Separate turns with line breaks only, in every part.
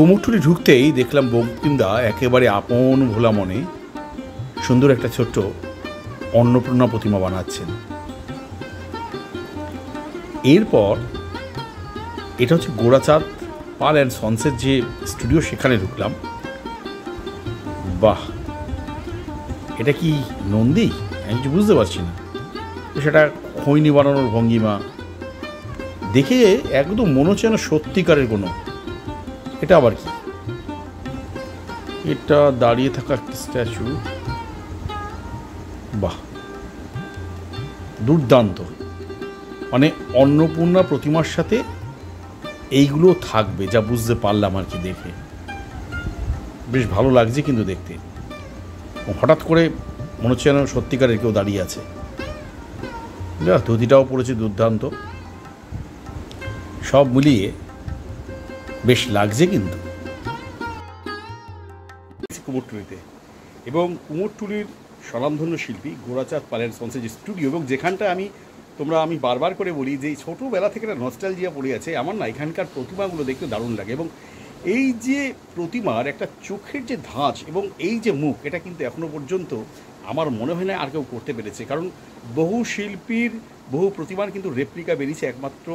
কুমোরটুলি ঢুকতেই দেখলাম বঙ্কিমদা একেবারে আপন ভোলা মনে সুন্দর একটা ছোট্ট অন্নপূর্ণা প্রতিমা বানাচ্ছেন। এরপর এটা হচ্ছে গোড়াচাঁদ পাল অ্যান্ড সন্সের যে স্টুডিও, সেখানে ঢুকলাম। বাহ, এটা কি নন্দী? আমি কিছু বুঝতে পারছি না। সেটা খৈনি বানানোর ভঙ্গিমা দেখে একদম মনে হচ্ছে না সত্যিকারের কোনো। এটা আবার কি? এটা দাঁড়িয়ে থাকা একটা স্ট্যাচু। বাহ, দুর্দান্ত। মানে অন্নপূর্ণা প্রতিমার সাথে এইগুলো থাকবে, যা বুঝতে পারলাম আর কি দেখে। বেশ ভালো লাগছে কিন্তু দেখতে। হঠাৎ করে মনে হচ্ছে যেন সত্যিকারের কেউ দাঁড়িয়ে আছে। যা, ধুতিটাও পড়েছে দুর্দান্ত। সব মিলিয়ে বেশ লাগছে কিন্তু কুমোরটুলিতে। এবং কুমোরটুলির স্বনামধন্য শিল্পী গোড়াচাঁদ পাল অ্যান্ড সন্সের যে স্টুডিও, এবং যেখানটা আমি বারবার করে বলি যে ছোটোবেলা থেকে একটা নস্টালজিয়া পড়ে আছে আমার না, এখানকার প্রতিমাগুলো দেখতে দারুণ লাগে। এবং এই যে প্রতিমার একটা চোখের যে ধাঁচ এবং এই যে মুখ, এটা কিন্তু এখনও পর্যন্ত আমার মনে হয় না আর কেউ করতে পেরেছে। কারণ বহু শিল্পীর বহু প্রতিমার কিন্তু রেপ্লিকা বেরিয়েছে, একমাত্র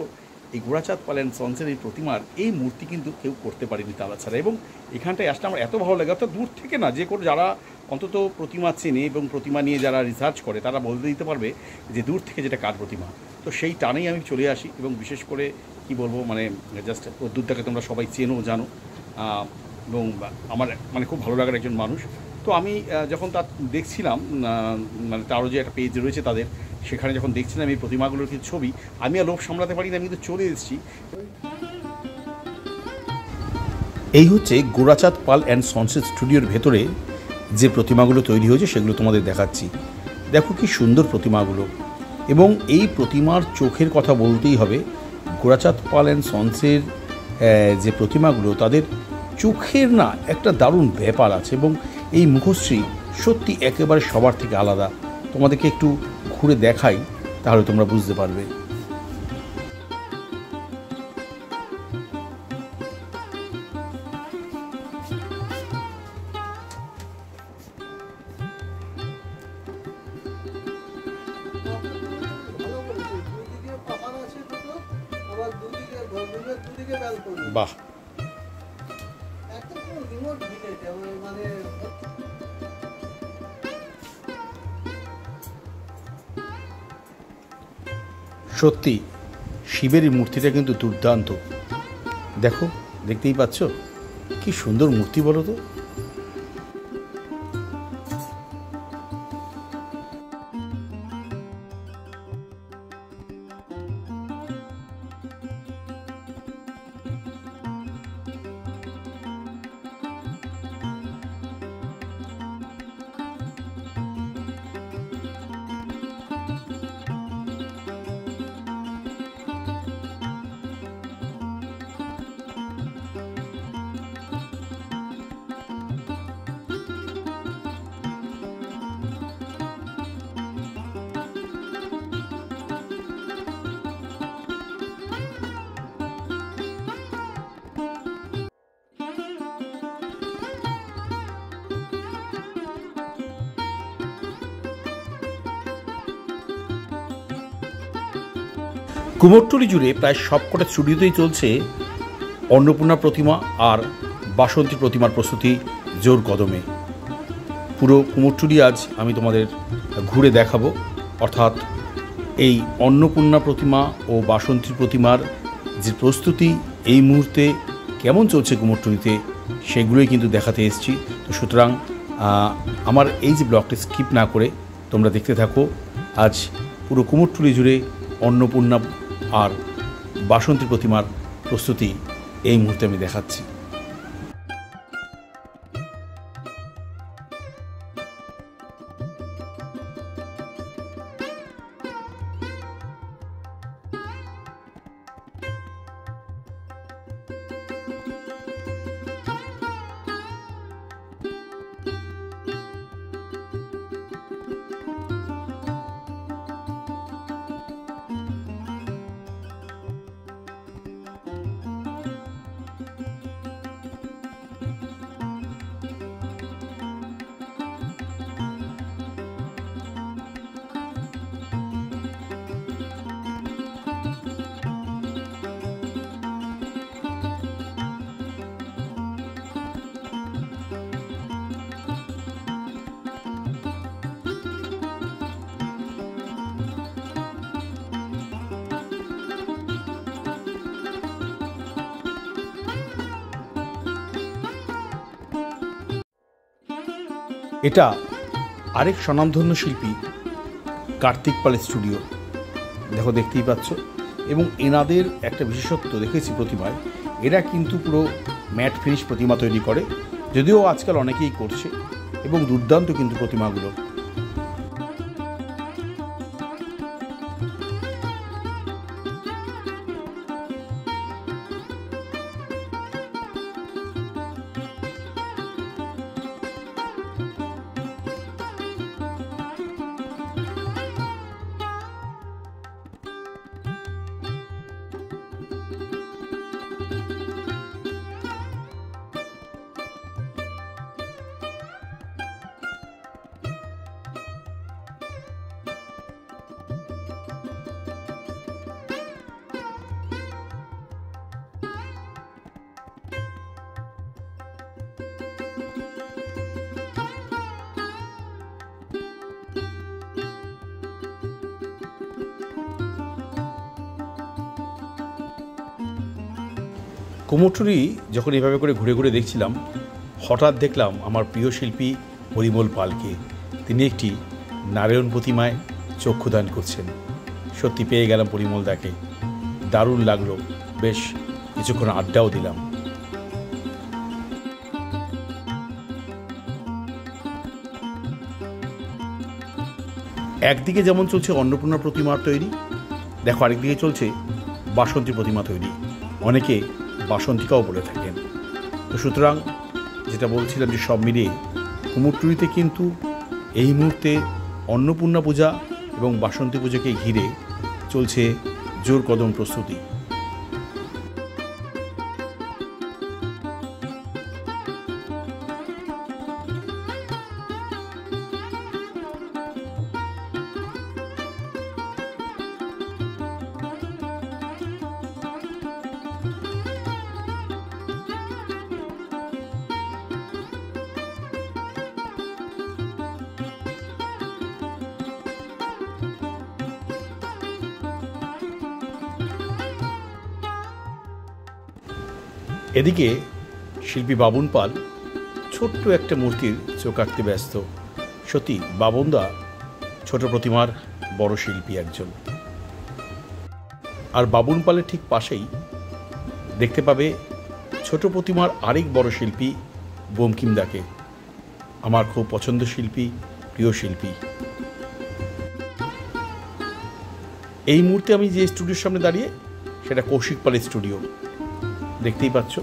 এই গোড়াচাঁদ পাল অ্যান্ড সন্সের এই প্রতিমার এই মূর্তি কিন্তু কেউ করতে পারেনি তারা ছাড়া। এবং এখানটায় আসলে আমার এত ভালো লাগে, অর্থাৎ দূর থেকে না, যে কোনো যারা অন্তত প্রতিমা চেনে এবং প্রতিমা নিয়ে যারা রিসার্চ করে তারা বলতে দিতে পারবে যে দূর থেকে যেটা কার প্রতিমা। তো সেই টানেই আমি চলে আসি। এবং বিশেষ করে কি বলবো, মানে জাস্ট প্রদ্যুৎদাকে তোমরা সবাই চেনো জানো, এবং আমার মানে খুব ভালো লাগার একজন মানুষ। তো আমি যখন তার দেখছিলাম, মানে তারও যে একটা পেজ রয়েছে তাদের, সেখানে যখন দেখছিলাম এই প্রতিমাগুলোর কিছু ছবি, আমি আর লোভ সামলাতে পারি না, আমি কিন্তু চলে এসেছি। এই হচ্ছে গোড়াচাঁদ পাল অ্যান্ড সন্সের স্টুডিওর ভেতরে যে প্রতিমাগুলো তৈরি হয়েছে সেগুলো তোমাদের দেখাচ্ছি। দেখো কি সুন্দর প্রতিমাগুলো। এবং এই প্রতিমার চোখের কথা বলতেই হবে। গোড়াচাঁদ পাল অ্যান্ড সন্সের যে প্রতিমাগুলো, তাদের চোখের না একটা দারুণ ব্যাপার আছে। এবং এই মুখশ্রী সত্যি একেবারে সবার থেকে আলাদা। তোমাদেরকে একটু ঘুরে দেখাই, তাহলে তোমরা বুঝতে পারবে। বাহ, সত্যি শিবের এই মূর্তিটা কিন্তু দুর্দান্ত। দেখো, দেখতেই পাচ্ছ কি সুন্দর মূর্তি, বলো তো। কুমোরটুলি জুড়ে প্রায় সবকটা স্টুডিওতেই চলছে অন্নপূর্ণা প্রতিমা আর বাসন্তী প্রতিমার প্রস্তুতি জোর কদমে। পুরো কুমোরটুলি আজ আমি তোমাদের ঘুরে দেখাবো। অর্থাৎ এই অন্নপূর্ণা প্রতিমা ও বাসন্তী প্রতিমার যে প্রস্তুতি এই মুহূর্তে কেমন চলছে কুমোরটুলিতে, সেগুলোই কিন্তু দেখাতে এসেছি। তো সুতরাং আমার এই যে ব্লগটি স্কিপ না করে তোমরা দেখতে থাকো। আজ পুরো কুমোরটুলি জুড়ে অন্নপূর্ণা আর বাসন্তী প্রতিমার প্রস্তুতি এই মুহূর্তে আমি দেখাচ্ছি। এটা আরেক স্বনামধন্য শিল্পী কার্তিক পাল স্টুডিও, দেখো দেখতেই পাচ্ছ। এবং এনাদের একটা বিশেষত্ব দেখেছি প্রতিমায়, এরা কিন্তু পুরো ম্যাট ফিনিশ প্রতিমা তৈরি করে, যদিও আজকাল অনেকেই করছে, এবং দুর্দান্ত কিন্তু প্রতিমাগুলো। কুমোরটুলি যখন এভাবে করে ঘুরে ঘুরে দেখছিলাম, হঠাৎ দেখলাম আমার প্রিয় শিল্পী পরিমল পালকে। তিনি একটি নারায়ণ প্রতিমায় চক্ষুদান করছেন। সত্যি পেয়ে গেলাম পরিমল দাকে, দারুণ লাগলো। বেশ কিছুক্ষণ আড্ডাও দিলাম। একদিকে যেমন চলছে অন্নপূর্ণা প্রতিমার তৈরি, দেখো আরেকদিকে চলছে বাসন্তী প্রতিমা তৈরি। অনেকে বাসন্তিকাও বলে থাকেন। তো সুতরাং যেটা বলছিলাম যে সব মিলিয়ে কুমোরটুলিতে কিন্তু এই মুহূর্তে অন্নপূর্ণা পূজা এবং বাসন্তী পুজোকে ঘিরে চলছে জোর কদম প্রস্তুতি। এদিকে শিল্পী বাবুন পাল ছোট্ট একটা মূর্তির চোখ আঁকতে ব্যস্ত। সত্যি বাবুনদা ছোট প্রতিমার বড় শিল্পী একজন। আর বাবুন পালের ঠিক পাশেই দেখতে পাবে ছোট প্রতিমার আরেক বড় শিল্পী বঙ্কিমদাকে, আমার খুব পছন্দের শিল্পী, প্রিয় শিল্পী। এই মুহূর্তে আমি যে স্টুডিওর সামনে দাঁড়িয়ে, সেটা কৌশিক পালের স্টুডিও। দেখতেই পাচ্ছ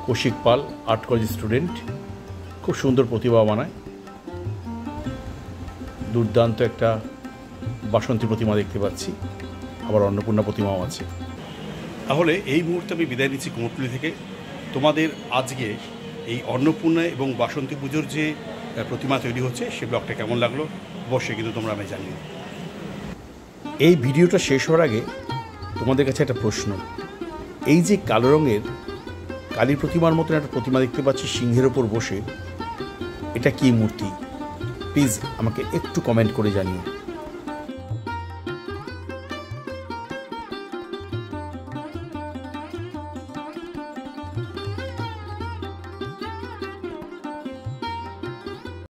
কৌশিক পাল আর্ট কলেজ স্টুডেন্ট, খুব সুন্দর প্রতিমা বানায়। দুর্দান্ত একটা বাসন্তী প্রতিমা দেখতে পাচ্ছি, আবার অন্নপূর্ণা প্রতিমাও আছে। তাহলে এই মুহূর্তে আমি বিদায় নিচ্ছি কুমোরটুলি থেকে। তোমাদের আজকে এই অন্নপূর্ণা এবং বাসন্তী পুজোর যে প্রতিমা তৈরি হচ্ছে, সে ব্লগটা কেমন লাগলো অবশ্যই কিন্তু তোমরা আমি জানিও। এই ভিডিওটা শেষ হওয়ার আগে তোমাদের কাছে একটা প্রশ্ন। এই যে কালো রঙের কালী প্রতিমার মতন একটা প্রতিমা দেখতে পাচ্ছি সিংহের ওপর বসে, এটা কি মূর্তি? প্লিজ আমাকে একটু কমেন্ট করে জানিও।